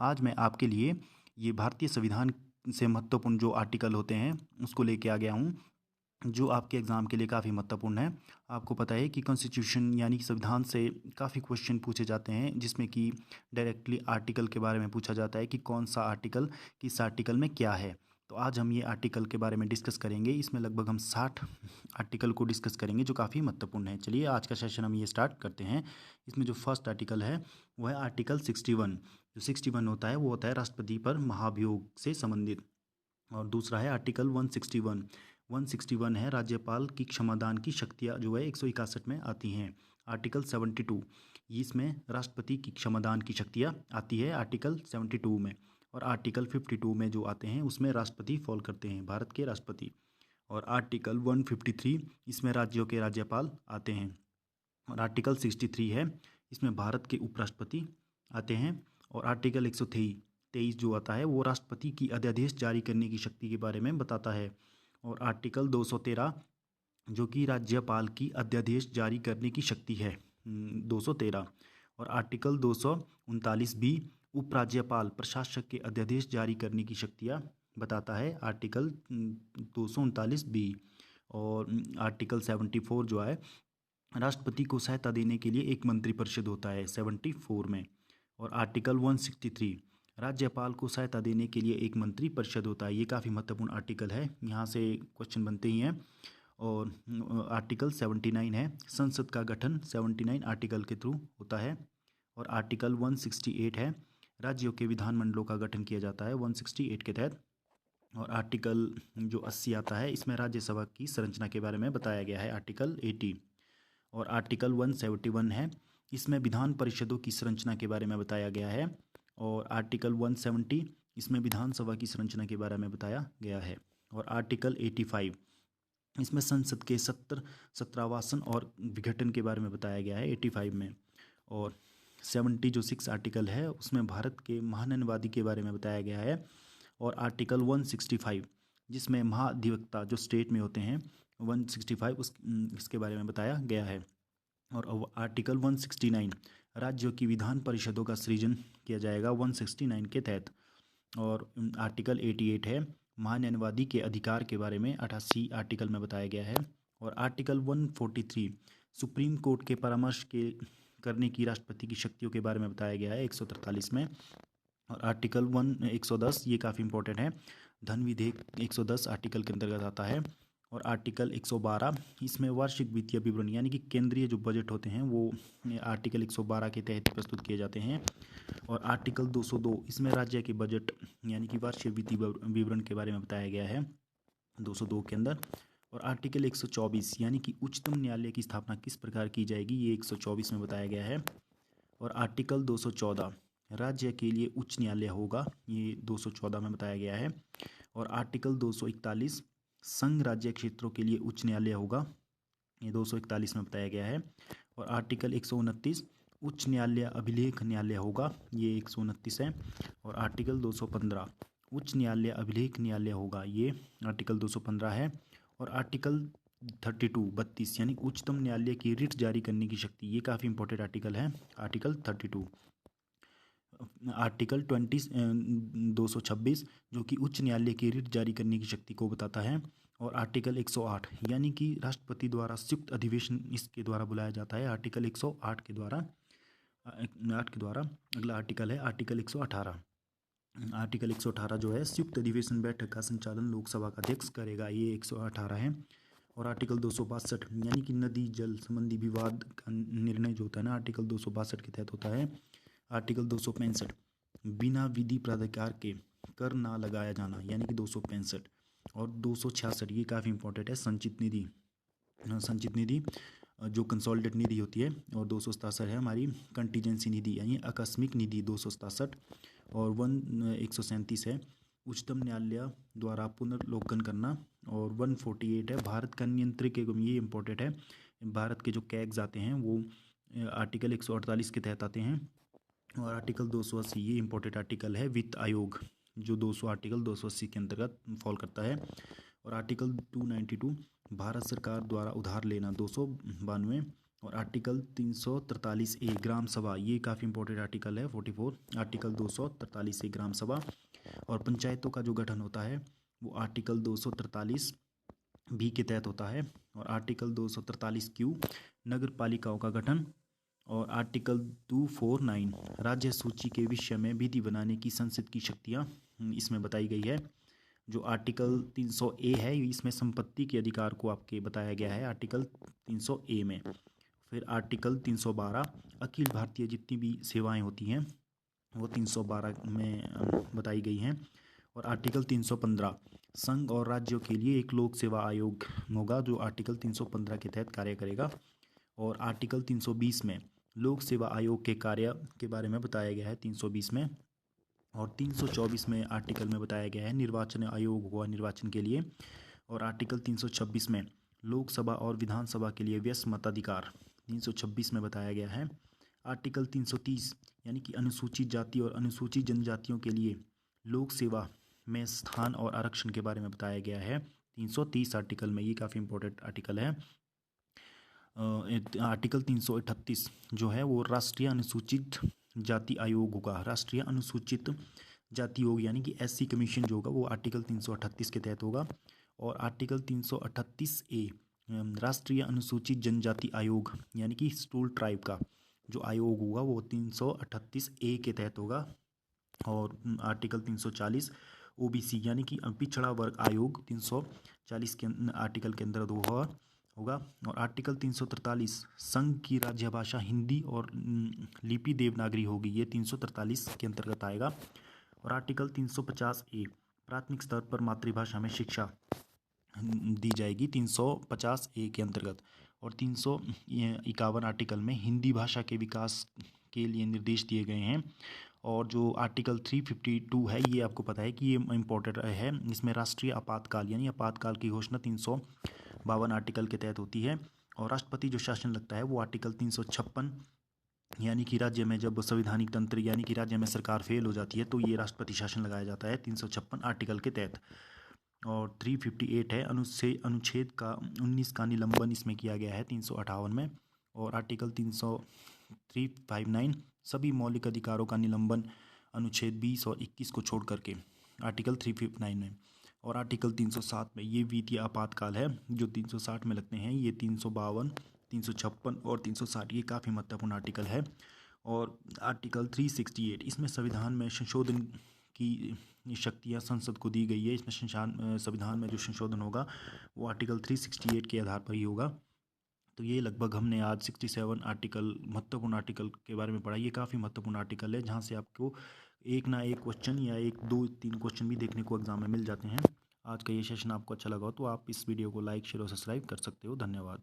आज मैं आपके लिए ये भारतीय संविधान से महत्वपूर्ण जो आर्टिकल होते हैं उसको लेके आ गया हूँ, जो आपके एग्ज़ाम के लिए काफ़ी महत्वपूर्ण है। आपको पता है कि कॉन्स्टिट्यूशन यानी कि संविधान से काफ़ी क्वेश्चन पूछे जाते हैं, जिसमें कि डायरेक्टली आर्टिकल के बारे में पूछा जाता है कि कौन सा आर्टिकल किस आर्टिकल में क्या है। तो आज हम ये आर्टिकल के बारे में डिस्कस करेंगे। इसमें लगभग हम 60 आर्टिकल को डिस्कस करेंगे जो काफ़ी महत्वपूर्ण है। चलिए आज का सेशन हम ये स्टार्ट करते हैं। इसमें जो फर्स्ट आर्टिकल है वो है आर्टिकल 61। जो 61 होता है वो होता है राष्ट्रपति पर महाभियोग से संबंधित। और दूसरा है आर्टिकल 161। 161 है राज्यपाल की क्षमादान की शक्तियाँ जो है 161 में आती हैं। आर्टिकल 72 इसमें राष्ट्रपति की क्षमादान की शक्तियाँ आती है आर्टिकल 72 में। और आर्टिकल 52 में जो आते हैं उसमें राष्ट्रपति फॉल करते हैं, भारत के राष्ट्रपति। और आर्टिकल 153 इसमें राज्यों के राज्यपाल आते हैं। और आर्टिकल 63 है इसमें भारत के उपराष्ट्रपति आते हैं। और आर्टिकल 123 जो आता है वो राष्ट्रपति की अध्यादेश जारी करने की शक्ति के बारे में बताता है। और आर्टिकल 213 जो कि राज्यपाल की अध्यादेश जारी करने की शक्ति है 213। और आर्टिकल 239 भी उपराज्यपाल प्रशासक के अध्यादेश जारी करने की शक्तियाँ बताता है, आर्टिकल 239 बी। और आर्टिकल 74 जो है राष्ट्रपति को सहायता देने के लिए एक मंत्रिपरिषद होता है 74 में। और आर्टिकल 163 राज्यपाल को सहायता देने के लिए एक मंत्रिपरिषद होता है। ये काफ़ी महत्वपूर्ण आर्टिकल है, यहाँ से क्वेश्चन बनते ही हैं। और आर्टिकल 79 है संसद का गठन 79 आर्टिकल के थ्रू होता है। और आर्टिकल 168 है राज्यों के विधानमंडलों का गठन किया जाता है 168 के तहत। और आर्टिकल जो 80 आता है इसमें राज्यसभा की संरचना के बारे में बताया गया है, आर्टिकल 80। और आर्टिकल 171 है इसमें विधान परिषदों की संरचना के बारे में बताया गया है। और आर्टिकल 170 इसमें विधानसभा की संरचना के बारे में बताया गया है। और आर्टिकल 85 इसमें संसद के सत्रावासन और विघटन के बारे में बताया गया है 85 में। और 76 आर्टिकल है उसमें भारत के महान्यायवादी के बारे में बताया गया है। और आर्टिकल 165 जिसमें महाधिवक्ता जो स्टेट में होते हैं 165 इसके बारे में बताया गया है। और आर्टिकल 169 राज्यों की विधान परिषदों का सृजन किया जाएगा 169 के तहत। और आर्टिकल 88 है महान्यायवादी के अधिकार के बारे में 88 आर्टिकल में बताया गया है। और आर्टिकल 143 सुप्रीम कोर्ट के परामर्श के करने की राष्ट्रपति की शक्तियों के बारे में बताया गया है 143 में। और आर्टिकल 110 ये काफ़ी इंपॉर्टेंट है, धन विधेयक 110 आर्टिकल के अंतर्गत आता है। और आर्टिकल 112 इसमें वार्षिक वित्तीय विवरण यानी कि केंद्रीय जो बजट होते हैं वो आर्टिकल 112 के तहत प्रस्तुत किए जाते हैं। और आर्टिकल 202 इसमें राज्य के बजट यानी कि वार्षिक वित्तीय विवरण के बारे में बताया गया है 202 के अंदर। और आर्टिकल 124 यानी कि उच्चतम न्यायालय की स्थापना किस प्रकार की जाएगी ये 124 में बताया गया है। और आर्टिकल 214 राज्य के लिए उच्च न्यायालय होगा, ये 214 में बताया गया है। और आर्टिकल 241 संघ राज्य क्षेत्रों के लिए उच्च न्यायालय होगा, ये 241 में बताया गया है। और आर्टिकल 129 उच्च न्यायालय अभिलेख न्यायालय होगा, ये 129 है। और आर्टिकल 215 उच्च न्यायालय अभिलेख न्यायालय होगा, ये आर्टिकल 215 है। और आर्टिकल 32 यानी उच्चतम न्यायालय की रिट जारी करने की शक्ति, ये काफ़ी इंपॉर्टेंट आर्टिकल है, आर्टिकल 32। आर्टिकल 226 जो कि उच्च न्यायालय की रिट जारी करने की शक्ति को बताता है। और आर्टिकल 108 यानी कि राष्ट्रपति द्वारा संयुक्त अधिवेशन इसके द्वारा बुलाया जाता है, आर्टिकल 108 के द्वारा 8 के द्वारा। अगला आर्टिकल है आर्टिकल 118। आर्टिकल 118 जो है संयुक्त अधिवेशन बैठक का संचालन लोकसभा का अध्यक्ष करेगा, ये 118 है। और आर्टिकल 262 यानी कि नदी जल संबंधी विवाद का निर्णय जो होता है ना आर्टिकल 262 के तहत होता है। आर्टिकल 265 बिना विधि प्राधिकार के कर ना लगाया जाना यानी कि 265। और 266 ये काफ़ी इंपॉर्टेंट है संचित निधि जो कंसोलिडेट निधि होती है। और 267 है हमारी कंटीजेंसी निधि यानी आकस्मिक निधि 267। और 137 है उच्चतम न्यायालय द्वारा पुनर्लोकन करना। और 148 है भारत का नियंत्रक एवं, ये इंपॉर्टेंट है, भारत के जो कैग्स आते हैं वो आर्टिकल 148 के तहत आते हैं। और आर्टिकल 280 ये इंपॉर्टेंट आर्टिकल है वित्त आयोग जो आर्टिकल 280 के अंतर्गत फॉल करता है। और आर्टिकल 292 भारत सरकार द्वारा उधार लेना 292। और आर्टिकल 343A ग्राम सभा, ये काफ़ी इंपॉर्टेंट आर्टिकल है 44। आर्टिकल 243A ग्राम सभा। और पंचायतों का जो गठन होता है वो आर्टिकल 243B के तहत होता है। और आर्टिकल 243Q नगर पालिकाओं का गठन। और आर्टिकल 249 राज्य सूची के विषय में विधि बनाने की संसद की शक्तियाँ इसमें बताई गई है। जो आर्टिकल 300A है इसमें संपत्ति के अधिकार को आपके बताया गया है आर्टिकल 300A में। फिर आर्टिकल 312 अखिल भारतीय जितनी भी सेवाएं होती हैं वो 312 में बताई गई हैं। और आर्टिकल 315 संघ और राज्यों के लिए एक लोक सेवा आयोग होगा जो आर्टिकल 315 के तहत कार्य करेगा। और आर्टिकल 320 में लोक सेवा आयोग के कार्य के बारे में बताया गया है 320 में। और 324 में आर्टिकल में बताया गया है निर्वाचन आयोग हुआ निर्वाचन के लिए। और आर्टिकल 326 में लोकसभा और विधानसभा के लिए व्यस्त मताधिकार 326 में बताया गया है। आर्टिकल 330 यानी कि अनुसूचित जाति और अनुसूचित जनजातियों के लिए लोक सेवा में स्थान और आरक्षण के बारे में बताया गया है 330 आर्टिकल में। ये काफ़ी इंपॉर्टेंट आर्टिकल है। आर्टिकल 338 जो है वो राष्ट्रीय अनुसूचित जाति आयोग होगा। राष्ट्रीय अनुसूचित जाति आयोग यानी कि SC कमीशन जो होगा वो आर्टिकल 338 के तहत होगा। और आर्टिकल 338A राष्ट्रीय अनुसूचित जनजाति आयोग यानी कि स्टूल ट्राइब का जो आयोग होगा वो 338A के तहत होगा। और आर्टिकल 340 OBC यानी कि पिछड़ा वर्ग आयोग 340 के आर्टिकल के अंदर होगा। और आर्टिकल 343 संघ की राज्य भाषा हिंदी और लिपि देवनागरी होगी, ये 343 के अंतर्गत आएगा। और आर्टिकल 350A प्राथमिक स्तर पर मातृभाषा में शिक्षा दी जाएगी 350A के अंतर्गत। और 351 आर्टिकल में हिंदी भाषा के विकास के लिए निर्देश दिए गए हैं। और जो आर्टिकल 352 है ये आपको पता है कि ये इम्पोर्टेंट है, इसमें राष्ट्रीय आपातकाल यानी आपातकाल की घोषणा 352 आर्टिकल के तहत होती है। और राष्ट्रपति जो शासन लगता है वो आर्टिकल 356 यानी कि राज्य में जब संवैधानिक तंत्र यानी कि राज्य में सरकार फेल हो जाती है तो ये राष्ट्रपति शासन लगाया जाता है 356 आर्टिकल के तहत। और 358 है अनुच्छेद का 19 का निलंबन इसमें किया गया है 358 में। और आर्टिकल 359 सभी मौलिक अधिकारों का निलंबन अनुच्छेद 20 और 21 को छोड़ करके आर्टिकल 359 में। और आर्टिकल 307 में ये वित्तीय आपातकाल है जो 360 में लगते हैं, ये 352 356 और 360 ये काफ़ी महत्वपूर्ण आर्टिकल है। और आर्टिकल 368 इसमें संविधान में संशोधन की शक्तियाँ संसद को दी गई है। इसमें संविधान में जो संशोधन होगा वो आर्टिकल 368 के आधार पर ही होगा। तो ये लगभग हमने आज 67 आर्टिकल महत्वपूर्ण आर्टिकल के बारे में पढ़ा। ये काफ़ी महत्वपूर्ण आर्टिकल है जहाँ से आपको एक ना एक क्वेश्चन या 1 2 3 क्वेश्चन भी देखने को एग्जाम में मिल जाते हैं। आज का ये सेशन आपको अच्छा लगा हो तो आप इस वीडियो को लाइक शेयर और सब्सक्राइब कर सकते हो। धन्यवाद।